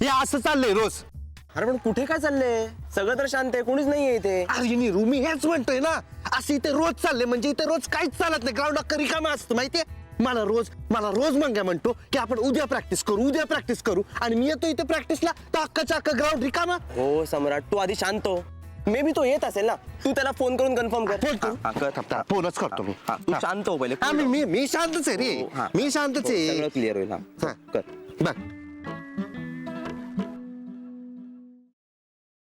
हे असं चाललंय रोज. अरे पण कुठे काय चाललंय? सगळं तर शांत आहे, कोणीच नाहीये इथे. अरे नीरू मी हेच म्हणतोय ना, असं इथे रोज चाललंय म्हणजे इथे रोज काहीच चालत नाही. ग्राउंड अख्खा रिकामा असतं माहितीये. मला रोज मंग्या म्हणतो की आपण उद्या प्रॅक्टिस करू आणि मी येतो इथे प्रॅक्टिसला तर अख्खाच्या अख्खा ग्राउंड रिकामा. हो सम्राट, तू आधी शांत हो. मे बी तो येत असेल ना, तू त्याला फोन करून कन्फर्म कर. फोनच करतो मी. तू शांत हो पहिले. मी शांतच आहे रे. मी शांतच आहे. सगळं क्लिअर होईल. कर. बघ.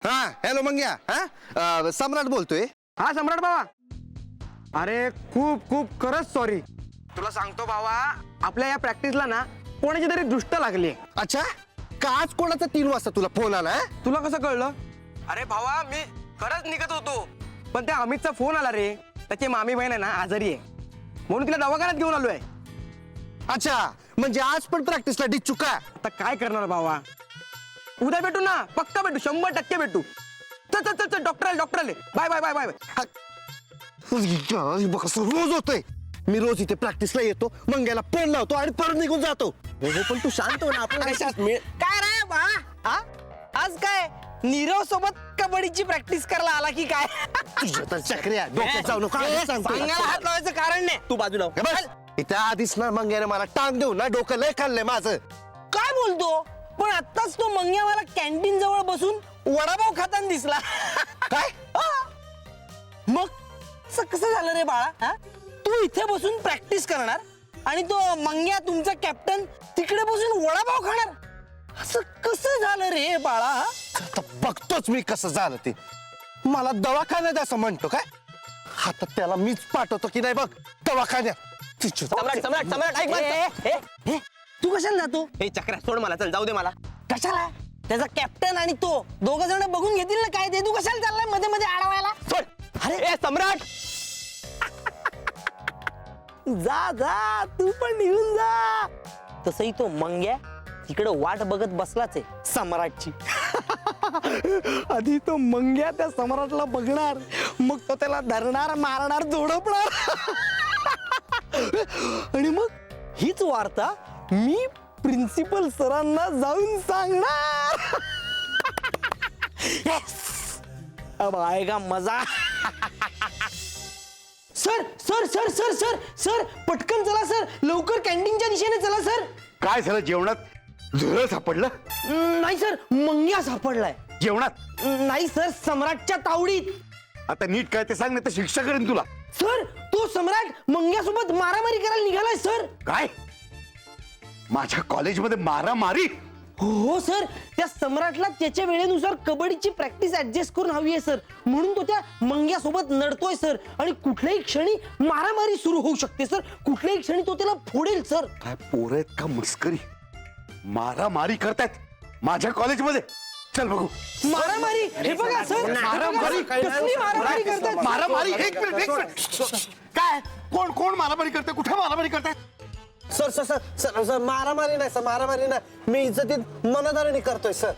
हा हॅलो मंग्या. हा सम्राट बोलतोय. हा सम्राट बाबा, अरे खूप खूप खरंच सॉरी. तुला सांगतो बाबा, आपल्या या प्रॅक्टिसला ना कोणाची तरी दृष्ट लागली. अच्छा का आज कोणाचा 3 वाजता तुला फोन आला? तुला कसं कळलं? अरे भावा, मी खरंच निघत होतो, पण त्या अमितचा फोन आला रे. त्याची मामी बहीण आहे ना आजारी आहे, म्हणून तिला दवाखान्यात घेऊन आलोय. अच्छा म्हणजे आज पण प्रॅक्टिसला डिच्चू का? आता काय करणार भावा, उद्या भेटू ना, पक्का भेटू, 100% भेटू. चल चल चल, डॉक्टर आले. Bye bye bye bye. बघ असं रोज होतंय. मी रोज इथे प्रॅक्टिसला येतो, मंग्याला फोन लावतो आणि परत निघून जातो. पण तू शांत हो ना, आपण काय रे बा, आज काय नीरव सोबत कबड्डीची प्रॅक्टिस करायला आला की काय? चक्रिया डोक्यात जाऊ नका सांगायला हात लावायचं कारण नाही. तू बाजूला हो. इथे आधीच ना मंग्याने मला टांग देऊ ना डोकं लय खाल्लंय माझं. काय बोलतो? पण आताच तो मंग्या मला कॅन्टीन जवळ बसून वडापाव खाताना दिसला. काय? मग कसं झालं रे बाळा? तू इथे बसून प्रॅक्टिस करणार आणि तो मंग्या तुमचा कॅप्टन तिकडे बसून वडापाव खाणार, असं कसं झालं रे बाळा? आता बघतोच मी कसं झालं ते. मला दवाखान्यात असं म्हणतो काय? आता त्याला मीच पाठवतो की नाही बघ दवाखान्यात. सम्राट ऐक माझं. तू कशाला जातो? हे चक्रा सोड मला, चल जाऊ दे मला. कशाला? त्याचा कॅप्टन आणि तो दोघं जण बघून घेतील ना काय ते. तू कशाला चाललाय मध्ये मध्ये अडवायला? सोड. अरे सम्राट, जा जा, तू पण निघून जा. तसही तो मंग्या तिकडे वाट बघत बसलाच आहे सम्राटची. आधी तो मंग्या त्या सम्राटला बघणार, मग तो त्याला धरणार, मारणार, झोडपणार. आणि मग हीच वार्ता मी प्रिन्सिपल सरांना जाऊन सांगणार. अब आएगा मजा. Sir sir sir sir sir sir पटकन चला सर, लवकर कॅन्टीनच्या दिशेने चला सर. काय झालं जेवणात? झुरळ सापडलं? नाही सर, मंग्या सापडलाय. जेवणात? नाही सर, सम्राटच्या तावडीत. आता नीट काय ते सांग, नाही तर शिक्षा करेन तुला. सर तो सम्राट मंग्यासोबत मारामारी करायला निघालाय सर. काय? माझ्या कॉलेजमध्ये मारामारी? हो सर, त्या सम्राटला त्याच्या वेळेनुसार कबड्डीची प्रॅक्टिस ऍडजस्ट करून हवी आहे सर, म्हणून तो त्या मंग्यासोबत नडतोय सर. आणि कुठल्याही क्षणी मारामारी सुरू होऊ शकते सर, कुठल्याही क्षणी तो त्याला फोडेल सर. काय पोरं आहेत का मस्करी? मारामारी करतायत माझ्या कॉलेजमध्ये? चल बघू. मारामारी? हे बघा सर, मारामारी? कसली मारामारी करतात? मारामारी? एक मिनिट. काय? कोण मारामारी करताय? कुठे मारामारी करताय? Sir sir sir sir sir मारामारी नाही सर, मारामारी नाही. मी इज्जतीत मनधारणी करतोय सर.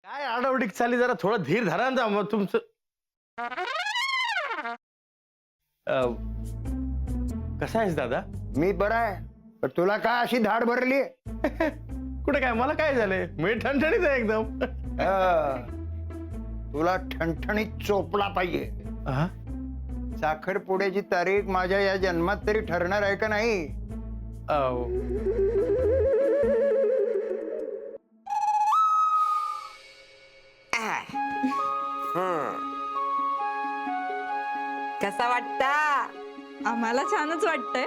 काय आडावडीक चालली, जरा थोडं धीर धरा ना मग तुमचं. कसा आहेस दादा? मी बरा आहे, पण तुला काय अशी धाड भरली? कुठे काय, मला काय झालंय? मी ठणठणीत आहे एकदम. तुला ठणठणीत चोपला पाहिजे. हा? साखरपुड्याची तारीख माझ्या या जन्मात तरी ठरणार आहे का नाही? कसा वाटता? आम्हाला छानच वाटतंय,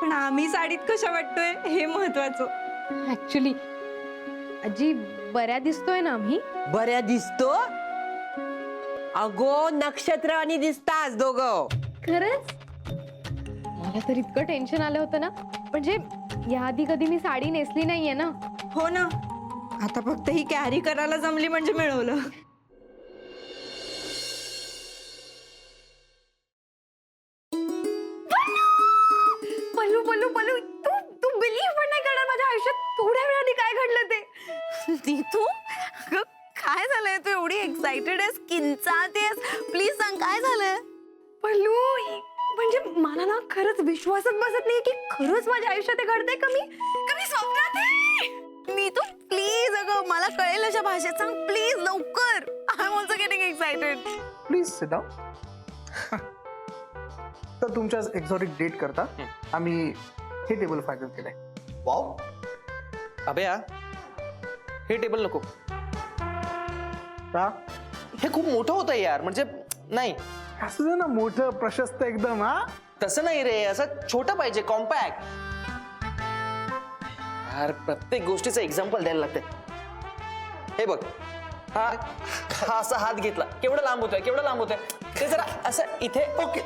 पण आम्ही साडीत कशा वाटतोय हे महत्वाचं. ऍक्च्युली आजी बऱ्या दिसतोय ना आम्ही? बऱ्या दिसतो? अगो नक्षत्र आणि दिसतास दोघं. खरंच मला तर इतकं टेन्शन आलं होतं ना, म्हणजे याआधी कधी मी साडी नेसली नाहीये ना. हो ना, आता फक्त ही कॅरी करायला जमली म्हणजे मिळवलं. पल्लू पल्लू पल्लू, तू तू बिलीव्ह पण नाही करणार, माझ्या आयुष्यात थोड्या वेळाने काय घडलं ते. तू काय झालंय? तू एवढी एक्साइटेड आहेस, किंचाळतेस, प्लीज सांग काय झालंय? पल्लू म्हणजे मला ना खरंच विश्वासच बसत नाही की खरंच माझ्या आयुष्यात हे घडतंय. कमी स्वप्नात आहे. मी तुझ्या भाषेत सांग प्लीज लवकर. I am also getting excited. Please sit down. तर तुमच्या एक्झॉटिक डेट करता आम्ही हे टेबल फायनल केलंय. वाव. अभया, हे टेबल नको. का हे खूप मोठं होतं यार, म्हणजे नाही असं दे ना, मोठं प्रशस्त एकदम. हा तसं नाही रे, असं छोटं पाहिजे, कॉम्पॅक्ट. यार प्रत्येक गोष्टीचं एक्झाम्पल द्यायला लागते. हे बघ, हा असा हात घेतला, केवढं लांब होतोय, केवढं लांब होतोय. ते जरा असं इथे. ओके